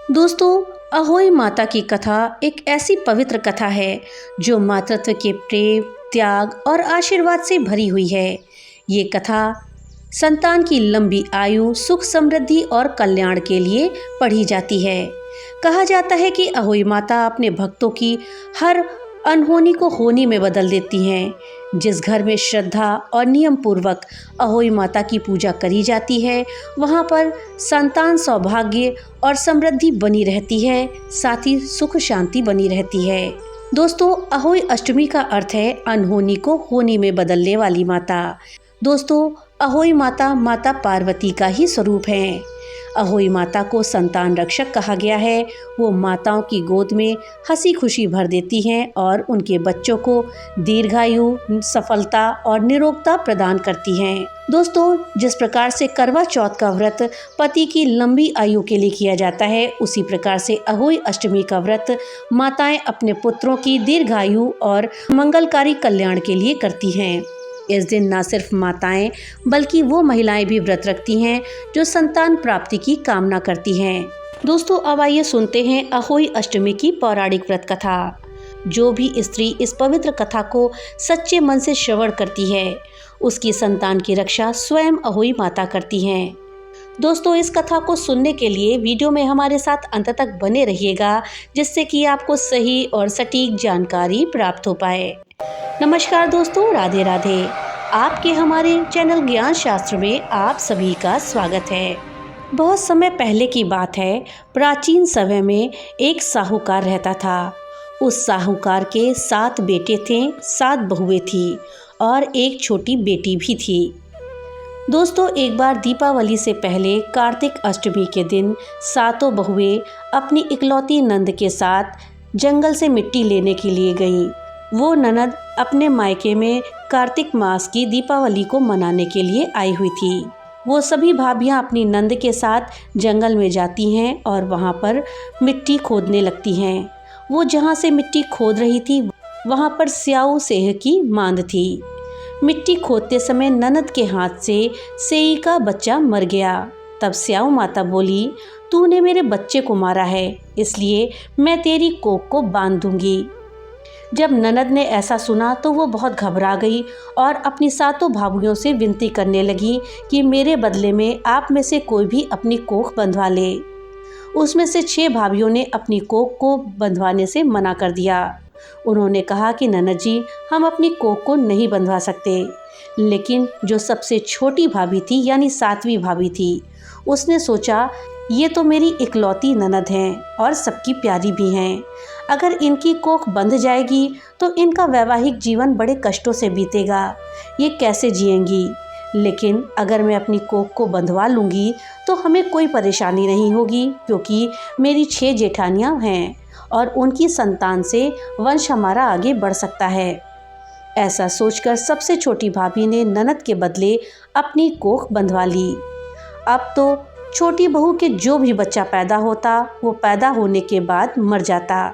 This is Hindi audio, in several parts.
दोस्तों, अहोई माता की कथा एक ऐसी पवित्र कथा है जो मातृत्व के प्रेम, त्याग और आशीर्वाद से भरी हुई है। ये कथा संतान की लंबी आयु, सुख, समृद्धि और कल्याण के लिए पढ़ी जाती है। कहा जाता है कि अहोई माता अपने भक्तों की हर अनहोनी को होनी में बदल देती हैं। जिस घर में श्रद्धा और नियम पूर्वक अहोई माता की पूजा करी जाती है, वहाँ पर संतान, सौभाग्य और समृद्धि बनी रहती है, साथ ही सुख शांति बनी रहती है। दोस्तों, अहोई अष्टमी का अर्थ है अनहोनी को होनी में बदलने वाली माता। दोस्तों, अहोई माता माता पार्वती का ही स्वरूप है। अहोई माता को संतान रक्षक कहा गया है। वो माताओं की गोद में हंसी खुशी भर देती हैं और उनके बच्चों को दीर्घायु, सफलता और निरोगता प्रदान करती हैं। दोस्तों, जिस प्रकार से करवा चौथ का व्रत पति की लंबी आयु के लिए किया जाता है, उसी प्रकार से अहोई अष्टमी का व्रत माताएं अपने पुत्रों की दीर्घायु और मंगलकारी कल्याण के लिए करती हैं। इस दिन न सिर्फ माताएं बल्कि वो महिलाएं भी व्रत रखती हैं जो संतान प्राप्ति की कामना करती हैं। दोस्तों, अब आइए सुनते हैं अहोई अष्टमी की पौराणिक व्रत कथा। जो भी स्त्री इस पवित्र कथा को सच्चे मन से श्रवण करती है, उसकी संतान की रक्षा स्वयं अहोई माता करती हैं। दोस्तों, इस कथा को सुनने के लिए वीडियो में हमारे साथ अंत तक बने रहिएगा, जिससे कि आपको सही और सटीक जानकारी प्राप्त हो पाए। नमस्कार दोस्तों, राधे राधे। आपके हमारे चैनल ज्ञान शास्त्र में आप सभी का स्वागत है। बहुत समय पहले की बात है। प्राचीन समय में एक साहूकार रहता था। उस साहूकार के 7 बेटे थे, 7 बहुएं थी और एक छोटी बेटी भी थी। दोस्तों, एक बार दीपावली से पहले कार्तिक अष्टमी के दिन 7 बहुएं अपनी इकलौती नंद के साथ जंगल से मिट्टी लेने के लिए गईं। वो ननद अपने मायके में कार्तिक मास की दीपावली को मनाने के लिए आई हुई थी। वो सभी भाभियां अपनी नंद के साथ जंगल में जाती हैं और वहाँ पर मिट्टी खोदने लगती हैं। वो जहाँ से मिट्टी खोद रही थी, वहाँ पर स्याऊ सेह की मांद थी। मिट्टी खोदते समय ननद के हाथ से सेई का बच्चा मर गया। तब स्याऊ माता बोली, तूने मेरे बच्चे को मारा है, इसलिए मैं तेरी कोख को बांध दूंगी। जब ननद ने ऐसा सुना तो वो बहुत घबरा गई और अपनी 7 भाभियों से विनती करने लगी कि मेरे बदले में आप में से कोई भी अपनी कोख बंधवा ले। उसमें से 6 भाभियों ने अपनी कोख को बंधवाने से मना कर दिया। उन्होंने कहा कि ननद जी, हम अपनी कोख को नहीं बंधवा सकते। लेकिन जो सबसे छोटी भाभी थी, यानी 7वीं भाभी थी, उसने सोचा, ये तो मेरी इकलौती ननद हैं और सबकी प्यारी भी हैं। अगर इनकी कोख बंध जाएगी तो इनका वैवाहिक जीवन बड़े कष्टों से बीतेगा। ये कैसे जिएंगी? लेकिन अगर मैं अपनी कोख को बंधवा लूँगी तो हमें कोई परेशानी नहीं होगी, क्योंकि मेरी 6 जेठानियाँ हैं और उनकी संतान से वंश हमारा आगे बढ़ सकता है। ऐसा सोचकर सबसे छोटी भाभी ने ननद के बदले अपनी कोख बंधवा ली। अब तो छोटी बहू के जो भी बच्चा पैदा होता, वो पैदा होने के बाद मर जाता।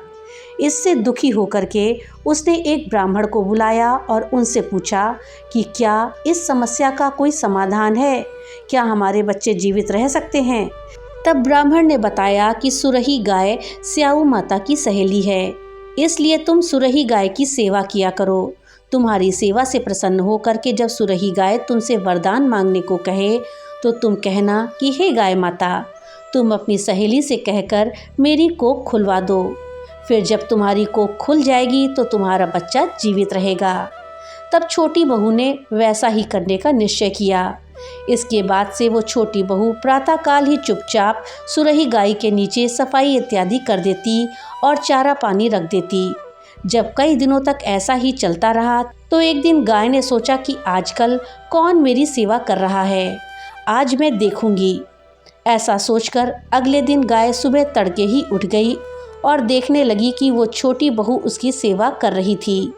इससे दुखी होकर के उसने एक ब्राह्मण को बुलाया और उनसे पूछा कि क्या इस समस्या का कोई समाधान है? क्या हमारे बच्चे जीवित रह सकते हैं? तब ब्राह्मण ने बताया कि सुरही गाय स्याऊ माता की सहेली है, इसलिए तुम सुरही गाय की सेवा किया करो। तुम्हारी सेवा से प्रसन्न होकर के जब सुरही गाय तुमसे वरदान मांगने को कहे तो तुम कहना कि हे गाय माता, तुम अपनी सहेली से कहकर मेरी कोख खुलवा दो। फिर जब तुम्हारी कोख खुल जाएगी तो तुम्हारा बच्चा जीवित रहेगा। तब छोटी बहू ने वैसा ही करने का निश्चय किया। इसके बाद से वो छोटी बहू प्रातःकाल ही चुपचाप सुरही गाय के नीचे सफाई इत्यादि कर देती और चारा पानी रख देती। जब कई दिनों तक ऐसा ही चलता रहा तो एक दिन गाय ने सोचा कि आजकल कौन मेरी सेवा कर रहा है, आज मैं देखूंगी। ऐसा सोचकर अगले दिन गाय सुबह तड़के ही उठ गई और देखने लगी कि वो छोटी बहू उसकी सेवा कर रही थी।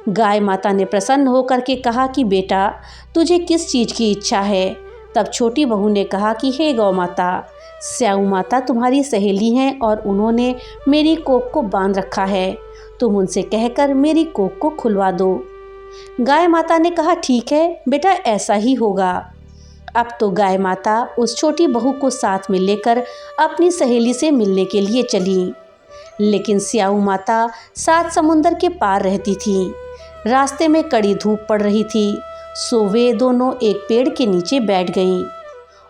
गाय माता ने प्रसन्न होकर के कहा कि बेटा, तुझे किस चीज़ की इच्छा है? तब छोटी बहू ने कहा कि हे गौ माता, स्याऊ माता तुम्हारी सहेली हैं और उन्होंने मेरी कोख को बांध रखा है। तुम उनसे कहकर मेरी कोख को खुलवा दो। गाय माता ने कहा, ठीक है बेटा, ऐसा ही होगा। अब तो गाय माता उस छोटी बहू को साथ में लेकर अपनी सहेली से मिलने के लिए चली। लेकिन स्याऊ माता 7 समुंदर के पार रहती थी। रास्ते में कड़ी धूप पड़ रही थी, सो वे दोनों एक पेड़ के नीचे बैठ गईं।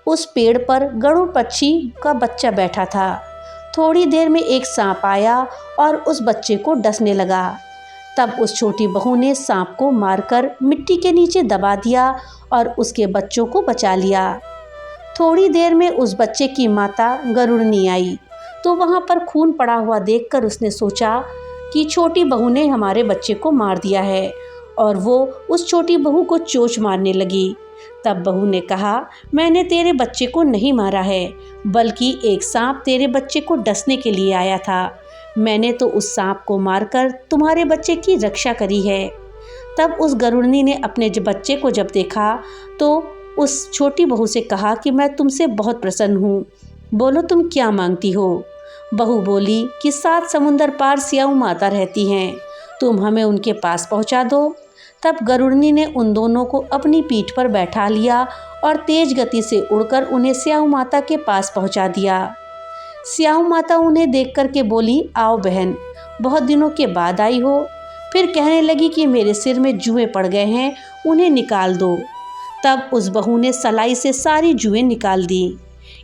उस पेड़ पर गरुड़ पक्षी का बच्चा बैठा था। थोड़ी देर में एक सांप आया और उस बच्चे को डसने लगा। तब उस छोटी बहू ने सांप को मारकर मिट्टी के नीचे दबा दिया और उसके बच्चों को बचा लिया। थोड़ी देर में उस बच्चे की माता गरुड़नी आई, तो वहाँ पर खून पड़ा हुआ देखकर उसने सोचा कि छोटी बहू ने हमारे बच्चे को मार दिया है, और वो उस छोटी बहू को चोंच मारने लगी। तब बहू ने कहा, मैंने तेरे बच्चे को नहीं मारा है, बल्कि एक सांप तेरे बच्चे को डसने के लिए आया था। मैंने तो उस सांप को मारकर तुम्हारे बच्चे की रक्षा करी है। तब उस गरुड़नी ने अपने बच्चे को जब देखा तो उस छोटी बहू से कहा कि मैं तुमसे बहुत प्रसन्न हूँ, बोलो तुम क्या मांगती हो। बहू बोली कि 7 समुंदर पार स्याऊ माता रहती हैं, तुम हमें उनके पास पहुँचा दो। तब गरुड़नी ने उन दोनों को अपनी पीठ पर बैठा लिया और तेज गति से उड़कर उन्हें स्याऊ माता के पास पहुँचा दिया। स्याऊ माता उन्हें देख कर के बोली, आओ बहन, बहुत दिनों के बाद आई हो। फिर कहने लगी कि मेरे सिर में जुएं पड़ गए हैं, उन्हें निकाल दो। तब उस बहू ने सलाई से सारी जुएं निकाल दी।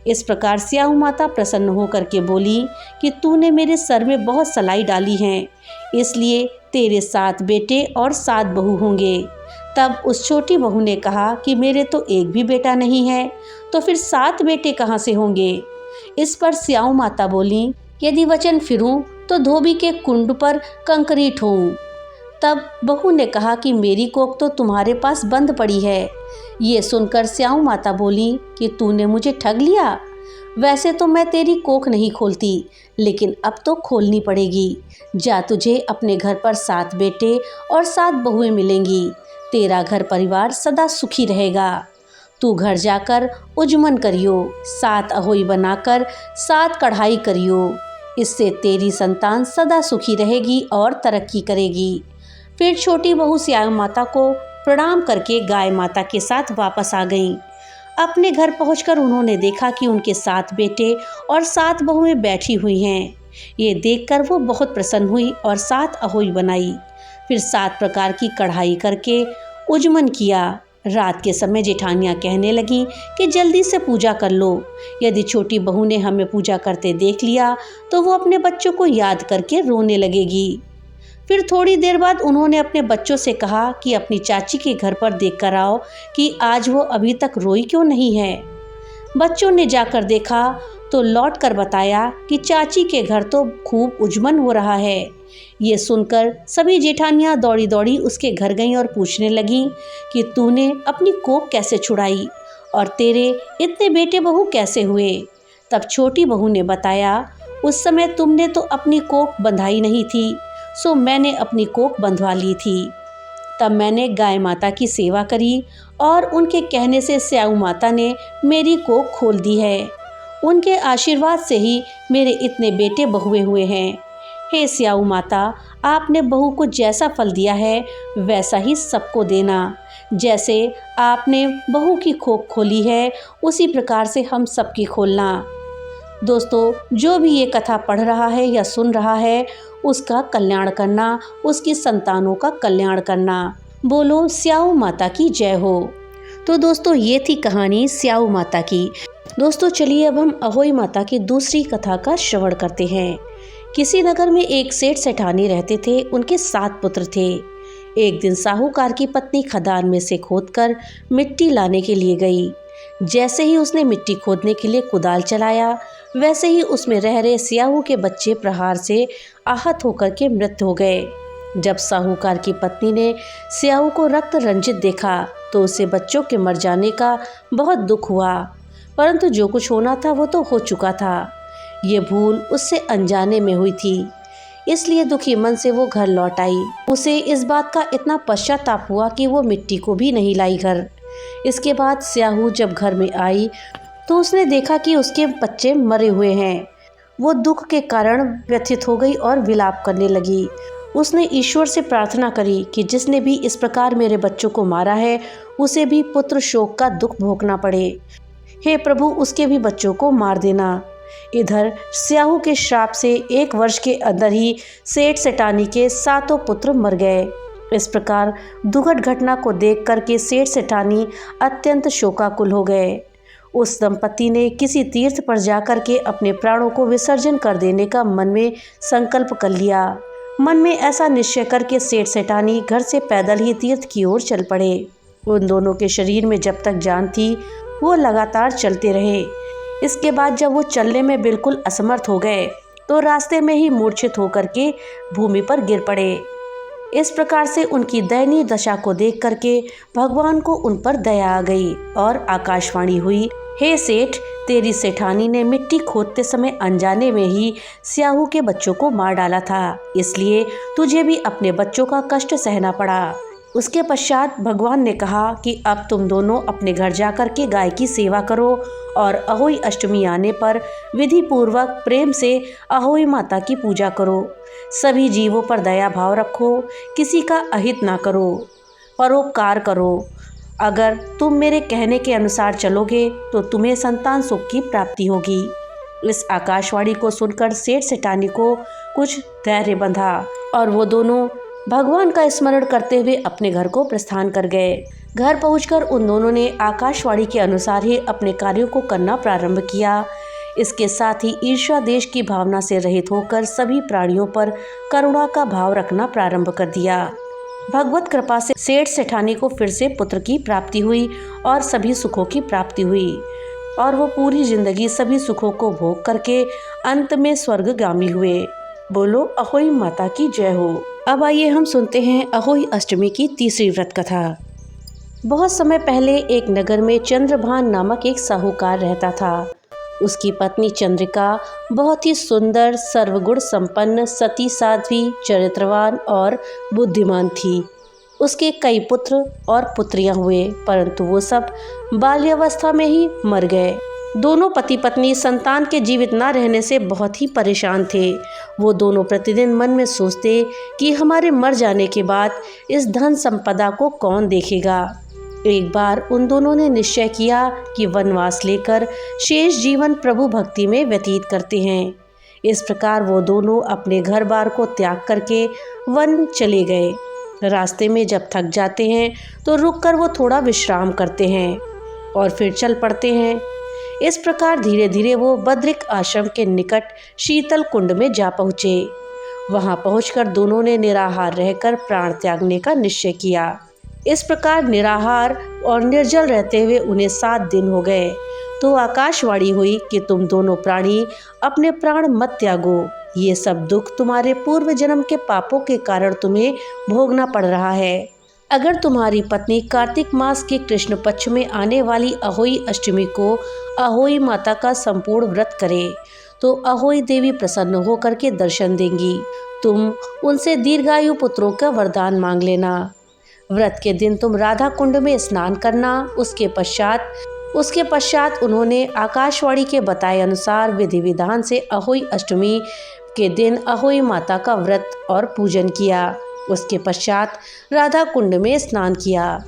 इस प्रकार स्याऊ माता प्रसन्न होकर के बोली कि तूने मेरे सर में बहुत सलाई डाली है, इसलिए तेरे 7 बेटे और 7 बहू होंगे। तब उस छोटी बहू ने कहा कि मेरे तो एक भी बेटा नहीं है, तो फिर 7 बेटे कहाँ से होंगे। इस पर स्याऊ माता बोली, यदि वचन फिरूं तो धोबी के कुंड पर कंकरी ठोऊं। तब बहू ने कहा कि मेरी कोख तो तुम्हारे पास बंद पड़ी है। ये सुनकर स्याऊ माता बोली कि तूने मुझे ठग लिया। वैसे तो मैं तेरी कोख नहीं खोलती, लेकिन अब तो खोलनी पड़ेगी। जा, तुझे अपने घर पर 7 बेटे और 7 बहुएं मिलेंगी। तेरा घर परिवार सदा सुखी रहेगा। तू घर जाकर उजमन करियो, 7 अहोई बनाकर 7 कढ़ाई करियो। इससे तेरी संतान सदा सुखी रहेगी और तरक्की करेगी। फिर छोटी बहू स्याऊ माता को प्रणाम करके गाय माता के साथ वापस आ गईं। अपने घर पहुंचकर उन्होंने देखा कि उनके 7 बेटे और 7 बहुएं बैठी हुई हैं। ये देखकर वो बहुत प्रसन्न हुई और 7 अहोई बनाई। फिर 7 प्रकार की कढ़ाई करके उजमन किया। रात के समय जेठानियाँ कहने लगीं कि जल्दी से पूजा कर लो, यदि छोटी बहू ने हमें पूजा करते देख लिया तो वो अपने बच्चों को याद करके रोने लगेगी। फिर थोड़ी देर बाद उन्होंने अपने बच्चों से कहा कि अपनी चाची के घर पर देख कर आओ कि आज वो अभी तक रोई क्यों नहीं है। बच्चों ने जाकर देखा तो लौट कर बताया कि चाची के घर तो खूब उजमन हो रहा है। ये सुनकर सभी जेठानियाँ दौड़ी दौड़ी उसके घर गईं और पूछने लगीं कि तूने अपनी कोख कैसे छुड़ाई और तेरे इतने बेटे बहू कैसे हुए। तब छोटी बहू ने बताया, उस समय तुमने तो अपनी कोख बंधाई नहीं थी, सो मैंने अपनी कोख बंधवा ली थी। तब मैंने गाय माता की सेवा करी और उनके कहने से स्याऊ माता ने मेरी कोख खोल दी है। उनके आशीर्वाद से ही मेरे इतने बेटे बहुए हुए हैं। हे स्याऊ माता, आपने बहू को जैसा फल दिया है वैसा ही सबको देना। जैसे आपने बहू की कोख खोली है, उसी प्रकार से हम सबकी खोलना। दोस्तों, जो भी ये कथा पढ़ रहा है या सुन रहा है, उसका कल्याण करना, उसकी संतानों का कल्याण करना। बोलो स्याऊ माता की जय हो। तो दोस्तों, ये थी कहानी स्याऊ माता की। दोस्तों, चलिए अब हम अहोई माता की दूसरी कथा का श्रवण करते हैं। किसी नगर में एक सेठ सेठानी रहते थे। उनके 7 पुत्र थे। एक दिन साहूकार की पत्नी खदान में से खोदकर मिट्टी लाने के लिए गई। जैसे ही उसने मिट्टी खोदने के लिए कुदाल चलाया, वैसे ही उसमें रह रहे स्याहू के बच्चे प्रहार से आहत होकर के मृत हो गए। जब साहूकार की पत्नी ने स्याहू को रक्त रंजित देखा तो उसे बच्चों के मर जाने का बहुत दुख हुआ, परंतु जो कुछ होना था वो तो हो चुका था। ये भूल उससे अनजाने में हुई थी, इसलिए दुखी मन से वो घर लौट आई। उसे इस बात का इतना पश्चाताप हुआ कि वो मिट्टी को भी नहीं लाई घर। इसके बाद स्याहू जब घर में आई तो उसने देखा कि उसके बच्चे मरे हुए हैं। वो दुख के कारण व्यथित हो गई और विलाप करने लगी। उसने ईश्वर से प्रार्थना करी कि जिसने भी इस प्रकार मेरे बच्चों को मारा है उसे भी पुत्र शोक का दुख भोगना पड़े। हे प्रभु, उसके भी बच्चों को मार देना। इधर स्याहू के श्राप से 1 वर्ष के अंदर ही सेठ सेठानी के 7 पुत्र मर गए। इस प्रकार दुखद घटना को देख करके सेठ सेठानी अत्यंत शोकाकुल हो गए। उस दंपति ने किसी तीर्थ पर जाकर के अपने प्राणों को विसर्जन कर देने का मन में संकल्प कर लिया। मन में ऐसा निश्चय करके सेठ सेठानी घर से पैदल ही तीर्थ की ओर चल पड़े। उन दोनों के शरीर में जब तक जान थी वो लगातार चलते रहे। इसके बाद जब वो चलने में बिल्कुल असमर्थ हो गए तो रास्ते में ही मूर्छित होकर के भूमि पर गिर पड़े। इस प्रकार से उनकी दयनीय दशा को देख करके भगवान को उन पर दया आ गई और आकाशवाणी हुई, हे सेठ, तेरी सेठानी ने मिट्टी खोदते समय अनजाने में ही स्याहू के बच्चों को मार डाला था, इसलिए तुझे भी अपने बच्चों का कष्ट सहना पड़ा। उसके पश्चात भगवान ने कहा कि अब तुम दोनों अपने घर जाकर के गाय की सेवा करो और अहोई अष्टमी आने पर विधि पूर्वक प्रेम से अहोई माता की पूजा करो। सभी जीवों पर दया भाव रखो, किसी का अहित ना करो, परोपकार करो। अगर तुम मेरे कहने के अनुसार चलोगे तो तुम्हें संतान सुख की प्राप्ति होगी। इस आकाशवाणी को सुनकर सेठ सेठानी को कुछ धैर्य बंधा और वो दोनों भगवान का स्मरण करते हुए अपने घर को प्रस्थान कर गए। घर पहुंचकर उन दोनों ने आकाशवाणी के अनुसार ही अपने कार्यों को करना प्रारंभ किया। इसके साथ ही ईर्ष्या देश की भावना से रहित होकर सभी प्राणियों पर करुणा का भाव रखना प्रारंभ कर दिया। भगवत कृपा से सेठ सेठानी को फिर से पुत्र की प्राप्ति हुई और सभी सुखों की प्राप्ति हुई और वो पूरी जिंदगी सभी सुखों को भोग करके अंत में स्वर्गगामी हुए। बोलो अहोई माता की जय हो। अब आइए हम सुनते हैं अहोई अष्टमी की तीसरी व्रत कथा। बहुत समय पहले एक नगर में चंद्रभान नामक एक साहूकार रहता था। उसकी पत्नी चंद्रिका बहुत ही सुंदर, सर्वगुण संपन्न, सती साध्वी, चरित्रवान और बुद्धिमान थी। उसके कई पुत्र और पुत्रियां हुए, परंतु वो सब बाल्यावस्था में ही मर गए। दोनों पति पत्नी संतान के जीवित न रहने से बहुत ही परेशान थे। वो दोनों प्रतिदिन मन में सोचते कि हमारे मर जाने के बाद इस धन संपदा को कौन देखेगा। एक बार उन दोनों ने निश्चय किया कि वनवास लेकर शेष जीवन प्रभु भक्ति में व्यतीत करते हैं। इस प्रकार वो दोनों अपने घर बार को त्याग करके वन चले गए। रास्ते में जब थक जाते हैं तो रुककर वो थोड़ा विश्राम करते हैं और फिर चल पड़ते हैं। इस प्रकार धीरे धीरे वो बद्रिक आश्रम के निकट शीतल कुंड में जा पहुँचे। वहाँ पहुँचकर दोनों ने निराहार रहकर प्राण त्यागने का निश्चय किया। इस प्रकार निराहार और निर्जल रहते हुए उन्हें 7 दिन हो गए तो आकाशवाणी हुई कि तुम दोनों प्राणी अपने प्राण मत त्यागो। ये सब दुख तुम्हारे पूर्व जन्म के पापों के कारण तुम्हें भोगना पड़ रहा है। अगर तुम्हारी पत्नी कार्तिक मास के कृष्ण पक्ष में आने वाली अहोई अष्टमी को अहोई माता का संपूर्ण व्रत करे तो अहोई देवी प्रसन्न होकर के दर्शन देंगी। तुम उनसे दीर्घायु पुत्रों का वरदान मांग लेना। व्रत के दिन तुम राधा कुंड में स्नान करना। उसके पश्चात उन्होंने आकाशवाणी के बताए अनुसार विधि विधान से अहोई अष्टमी के दिन अहोई माता का व्रत और पूजन किया। उसके पश्चात राधा कुंड में स्नान किया।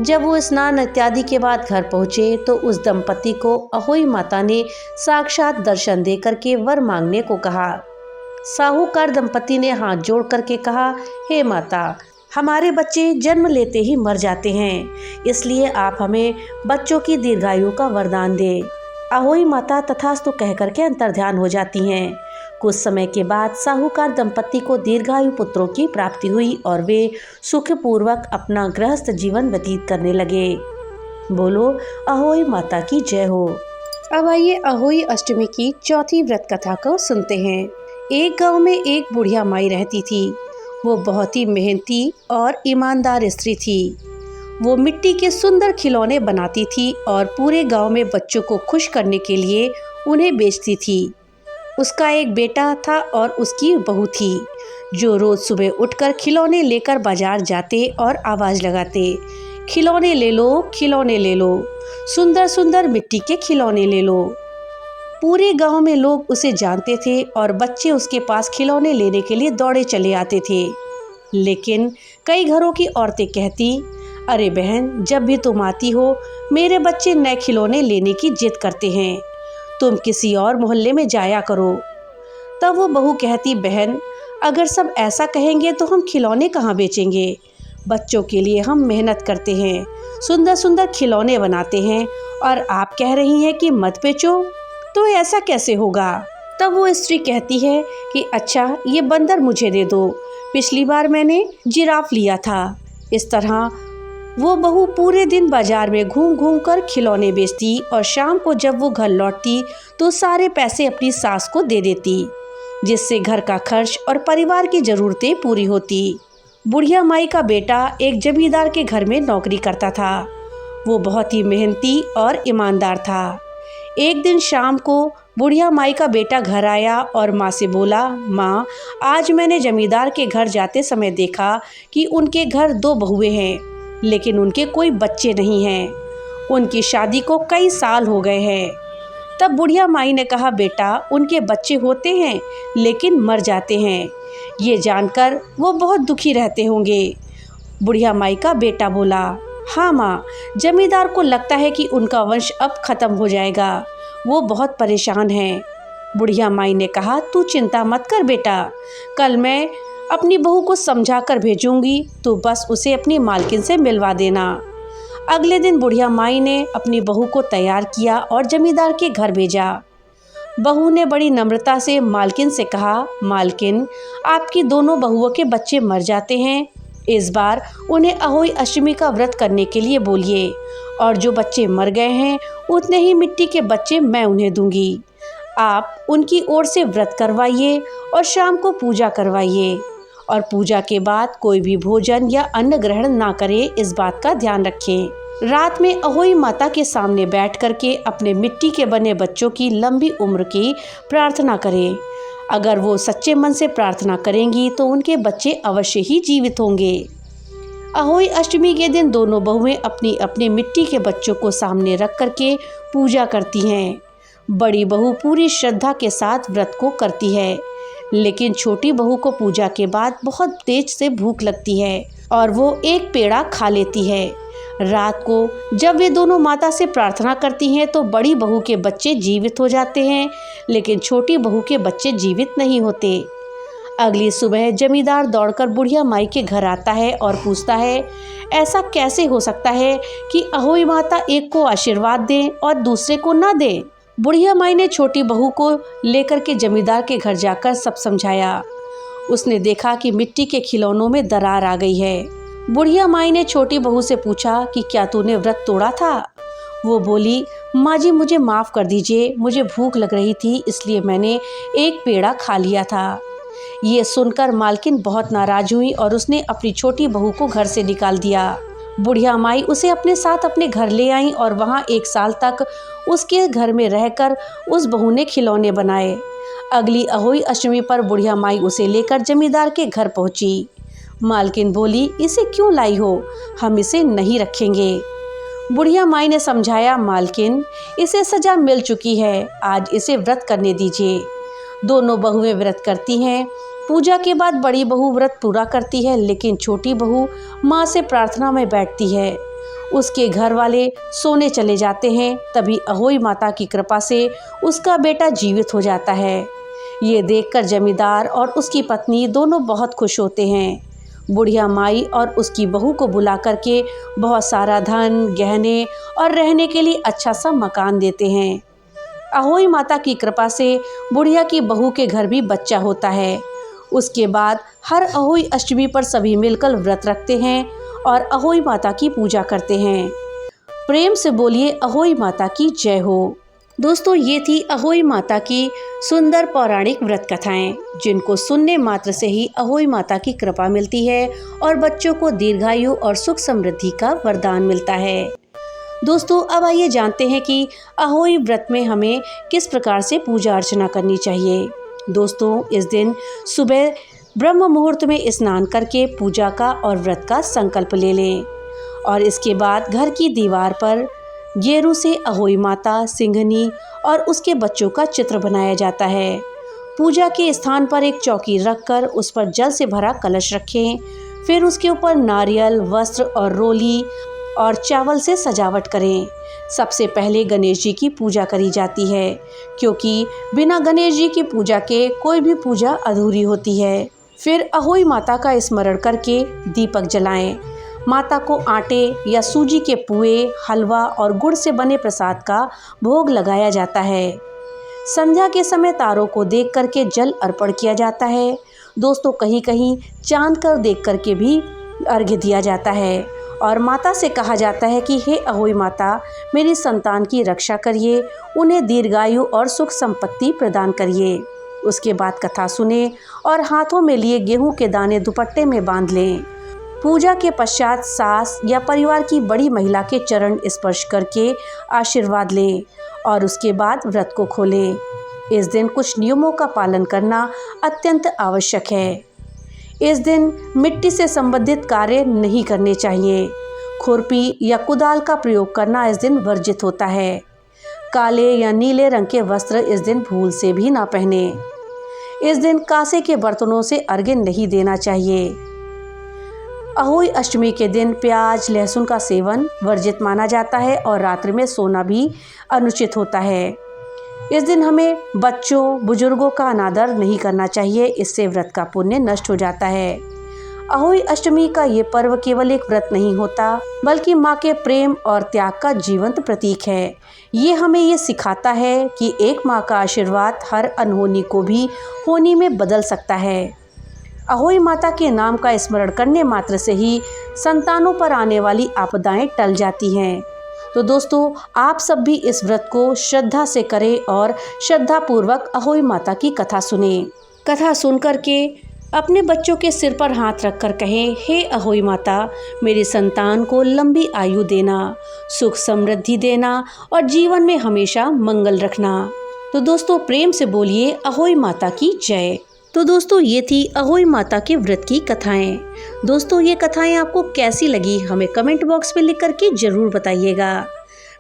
जब वो स्नान इत्यादि के बाद घर पहुँचे तो उस दंपति को अहोई माता ने साक्षात दर्शन दे करके वर मांगने को कहा। साहूकार दंपति ने हाथ जोड़ करके कहा, हे माता, हमारे बच्चे जन्म लेते ही मर जाते हैं, इसलिए आप हमें बच्चों की दीर्घायु का वरदान दें। अहोई माता तथास्तु कह करके अंतर्ध्यान हो जाती हैं। कुछ समय के बाद साहूकार दंपति को दीर्घायु पुत्रों की प्राप्ति हुई और वे सुखपूर्वक अपना गृहस्थ जीवन व्यतीत करने लगे। बोलो अहोई माता की जय हो। अब आइए अहोई अष्टमी की चौथी व्रत कथा को सुनते हैं। एक गांव में एक बुढ़िया माई रहती थी। वो बहुत ही मेहनती और ईमानदार स्त्री थी। वो मिट्टी के सुंदर खिलौने बनाती थी और पूरे गांव में बच्चों को खुश करने के लिए उन्हें बेचती थी। उसका एक बेटा था और उसकी बहू थी जो रोज सुबह उठकर खिलौने लेकर बाजार जाते और आवाज़ लगाते, खिलौने ले लो, खिलौने ले लो, सुंदर सुंदर मिट्टी के खिलौने ले लो। पूरे गांव में लोग उसे जानते थे और बच्चे उसके पास खिलौने लेने के लिए दौड़े चले आते थे। लेकिन कई घरों की औरतें कहती, अरे बहन, जब भी तुम आती हो मेरे बच्चे नए खिलौने लेने की जिद करते हैं, तुम किसी और मोहल्ले में जाया करो। तब वो बहू कहती, बहन, अगर सब ऐसा कहेंगे तो हम खिलौने कहाँ बेचेंगे। बच्चों के लिए हम मेहनत करते हैं, सुंदर सुंदर खिलौने बनाते हैं, और आप कह रही हैं कि मत बेचो, तो ऐसा कैसे होगा। तब वो स्त्री कहती है कि अच्छा, ये बंदर मुझे दे दो, पिछली बार मैंने जिराफ लिया था। इस तरह वो बहू पूरे दिन बाजार में घूम घूम कर खिलौने बेचती और शाम को जब वो घर लौटती तो सारे पैसे अपनी सास को दे देती, जिससे घर का खर्च और परिवार की ज़रूरतें पूरी होती। बुढ़िया माई का बेटा एक जमींदार के घर में नौकरी करता था। वो बहुत ही मेहनती और ईमानदार था। एक दिन शाम को बुढ़िया माई का बेटा घर आया और माँ से बोला, माँ, आज मैंने जमींदार के घर जाते समय देखा कि उनके घर 2 बहुएं हैं, लेकिन उनके कोई बच्चे नहीं हैं। उनकी शादी को कई साल हो गए हैं। तब बुढ़िया माई ने कहा, बेटा, उनके बच्चे होते हैं लेकिन मर जाते हैं। ये जानकर वो बहुत दुखी रहते होंगे। बुढ़िया माई का बेटा बोला, हाँ माँ, जमींदार को लगता है कि उनका वंश अब खत्म हो जाएगा। वो बहुत परेशान हैं। बुढ़िया माई ने कहा, तू चिंता मत कर बेटा, कल मैं अपनी बहू को समझा कर भेजूंगी, तो बस उसे अपनी मालकिन से मिलवा देना। अगले दिन बुढ़िया माई ने अपनी बहू को तैयार किया और जमींदार के घर भेजा। बहू ने बड़ी नम्रता से मालकिन से कहा, मालकिन, आपकी दोनों बहुओं के बच्चे मर जाते हैं, इस बार उन्हें अहोई अष्टमी का व्रत करने के लिए बोलिए, और जो बच्चे मर गए हैं उतने ही मिट्टी के बच्चे मैं उन्हें दूंगी। आप उनकी ओर से व्रत करवाइए और शाम को पूजा करवाइए, और पूजा के बाद कोई भी भोजन या अन्न ग्रहण ना करे, इस बात का ध्यान रखें। रात में अहोई माता के सामने बैठ करके अपने मिट्टी के बने बच्चों की लंबी उम्र की प्रार्थना करें। अगर वो सच्चे मन से प्रार्थना करेंगी तो उनके बच्चे अवश्य ही जीवित होंगे। अहोई अष्टमी के दिन दोनों बहुएं अपनी अपने मिट्टी के बच्चों को सामने रख करके पूजा करती हैं। बड़ी बहू पूरी श्रद्धा के साथ व्रत को करती है, लेकिन छोटी बहू को पूजा के बाद बहुत तेज से भूख लगती है और वो एक पेड़ा खा लेती है। रात को जब वे दोनों माता से प्रार्थना करती हैं तो बड़ी बहू के बच्चे जीवित हो जाते हैं, लेकिन छोटी बहू के बच्चे जीवित नहीं होते। अगली सुबह जमींदार दौड़कर बुढ़िया माई के घर आता है और पूछता है, ऐसा कैसे हो सकता है कि अहोई माता एक को आशीर्वाद दें और दूसरे को ना दें। बुढ़िया माई ने छोटी बहू को लेकर के जमींदार के घर जाकर सब समझाया। उसने देखा कि मिट्टी के खिलौनों में दरार आ गई है। बुढ़िया माई ने छोटी बहू से पूछा कि क्या तूने व्रत तोड़ा था। वो बोली, माँ जी, मुझे माफ़ कर दीजिए, मुझे भूख लग रही थी इसलिए मैंने एक पेड़ा खा लिया था। ये सुनकर मालकिन बहुत नाराज हुई और उसने अपनी छोटी बहू को घर से निकाल दिया। बुढ़िया माई उसे अपने साथ अपने घर ले आई और वहाँ 1 साल तक उसके घर में रहकर उस बहू ने खिलौने बनाए। अगली अहोई अष्टमी पर बुढ़िया माई उसे लेकर जमींदार के घर पहुँची। मालकिन बोली, इसे क्यों लाई हो, हम इसे नहीं रखेंगे। बुढ़िया माई ने समझाया, मालकिन, इसे सजा मिल चुकी है, आज इसे व्रत करने दीजिए। दोनों बहुएं व्रत करती हैं। पूजा के बाद बड़ी बहू व्रत पूरा करती है, लेकिन छोटी बहू माँ से प्रार्थना में बैठती है। उसके घर वाले सोने चले जाते हैं। तभी अहोई माता की कृपा से उसका बेटा जीवित हो जाता है। ये देखकर जमींदार और उसकी पत्नी दोनों बहुत खुश होते हैं। बुढ़िया माई और उसकी बहू को बुला करके बहुत सारा धन, गहने और रहने के लिए अच्छा सा मकान देते हैं। अहोई माता की कृपा से बुढ़िया की बहू के घर भी बच्चा होता है। उसके बाद हर अहोई अष्टमी पर सभी मिलकर व्रत रखते हैं और अहोई माता की पूजा करते हैं। प्रेम से बोलिए, अहोई माता की जय हो। दोस्तों, ये थी अहोई माता की सुंदर पौराणिक व्रत कथाएं, जिनको सुनने मात्र से ही अहोई माता की कृपा मिलती है और बच्चों को दीर्घायु और सुख समृद्धि का वरदान मिलता है। दोस्तों, अब आइए जानते हैं कि अहोई व्रत में हमें किस प्रकार से पूजा अर्चना करनी चाहिए। दोस्तों, इस दिन सुबह ब्रह्म मुहूर्त में स्नान करके पूजा का और व्रत का संकल्प ले लें और इसके बाद घर की दीवार पर गेरू से अहोई माता, सिंघनी और उसके बच्चों का चित्र बनाया जाता है। पूजा के स्थान पर एक चौकी रखकर उस पर जल से भरा कलश रखें। फिर उसके ऊपर नारियल, वस्त्र और रोली और चावल से सजावट करें। सबसे पहले गणेश जी की पूजा करी जाती है, क्योंकि बिना गणेश जी की पूजा के कोई भी पूजा अधूरी होती है। फिर अहोई माता का स्मरण करके दीपक जलाएं। माता को आटे या सूजी के पुए, हलवा और गुड़ से बने प्रसाद का भोग लगाया जाता है। संध्या के समय तारों को देख करके जल अर्पण किया जाता है। दोस्तों, कहीं कहीं चांद कर देख करके भी अर्घ्य दिया जाता है और माता से कहा जाता है कि हे अहोई माता, मेरी संतान की रक्षा करिए, उन्हें दीर्घायु और सुख संपत्ति प्रदान करिए। उसके बाद कथा सुने और हाथों में लिए गेहूं के दाने दुपट्टे में बांध लें। पूजा के पश्चात सास या परिवार की बड़ी महिला के चरण स्पर्श करके आशीर्वाद लें और उसके बाद व्रत को खोलें। इस दिन कुछ नियमों का पालन करना अत्यंत आवश्यक है। इस दिन मिट्टी से संबंधित कार्य नहीं करने चाहिए। खुरपी या कुदाल का प्रयोग करना इस दिन वर्जित होता है। काले या नीले रंग के वस्त्र इस दिन भूल से भी ना पहने। इस दिन कांसे के बर्तनों से अर्घ्य नहीं देना चाहिए। अहोई अष्टमी के दिन प्याज, लहसुन का सेवन वर्जित माना जाता है और रात्रि में सोना भी अनुचित होता है। इस दिन हमें बच्चों, बुजुर्गों का अनादर नहीं करना चाहिए, इससे व्रत का पुण्य नष्ट हो जाता है। अहोई अष्टमी का ये पर्व केवल एक व्रत नहीं होता, बल्कि माँ के प्रेम और त्याग का जीवंत प्रतीक है। ये हमें ये सिखाता है कि एक माँ का आशीर्वाद हर अनहोनी को भी होनी में बदल सकता है। अहोई माता के नाम का स्मरण करने मात्र से ही संतानों पर आने वाली आपदाएं टल जाती हैं। तो दोस्तों, आप सब भी इस व्रत को श्रद्धा से करें और श्रद्धा पूर्वक अहोई माता की कथा सुनें। कथा सुन करके अपने बच्चों के सिर पर हाथ रखकर कहें, हे अहोई माता, मेरी संतान को लंबी आयु देना, सुख समृद्धि देना और जीवन में हमेशा मंगल रखना। तो दोस्तों, प्रेम से बोलिए अहोई माता की जय। तो दोस्तों, ये थी अहोई माता के व्रत की कथाएं। दोस्तों, ये कथाएं आपको कैसी लगी हमें कमेंट बॉक्स में लिख करके ज़रूर बताइएगा।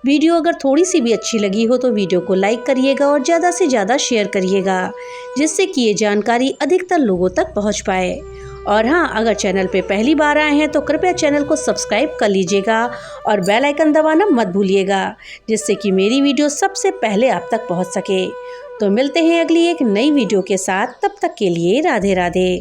वीडियो अगर थोड़ी सी भी अच्छी लगी हो तो वीडियो को लाइक करिएगा और ज़्यादा से ज़्यादा शेयर करिएगा, जिससे कि ये जानकारी अधिकतर लोगों तक पहुंच पाए। और हाँ, अगर चैनल पे पहली बार आए हैं तो कृपया चैनल को सब्सक्राइब कर लीजिएगा और बेल आइकन दबाना मत भूलिएगा, जिससे कि मेरी वीडियो सबसे पहले आप तक पहुँच सके। तो मिलते हैं अगली एक नई वीडियो के साथ, तब तक के लिए राधे राधे।